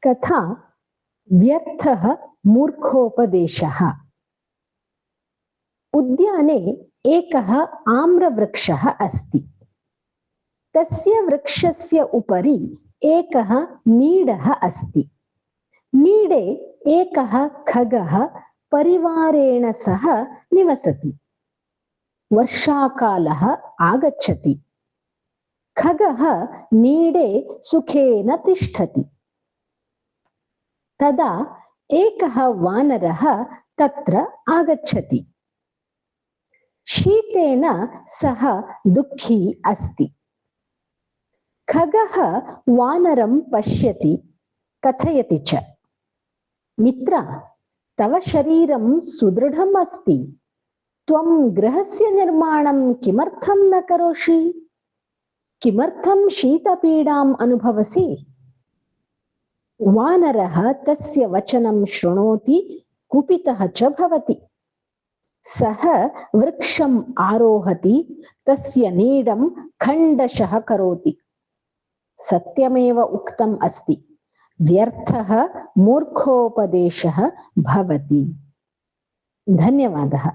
कथा व्यर्थः मूर्खोपदेशः। उद्याने एकः आम्रवृक्षः अस्ति। तस्य वृक्षस्य उपरि एकः नीडः अस्ति। नीडे एकः खगः परिवारेण सह निवसति। वर्षाकालः आगच्छति। खगः नीडे सुखेन तिष्ठति। तदा एकः वानरः तत्र आगच्छति। शीतेन सः दुःखी अस्ति। खगः वानरं पश्यति, कथयति च, मित्र, तव शरीरं सुदृढम् अस्ति। त्वं गृहस्य निर्माणं किमर्थं न करोषि? किमर्थं शीतपीडाम् अनुभवसि? वानरः तस्य वचनं शृणोति, कुपितः च भवति। सः वृक्षम् आरोहति, तस्य नीडं खण्डशः करोति। सत्यमेव उक्तम् अस्ति, व्यर्थः मूर्खोपदेशः भवति। धन्यवादः।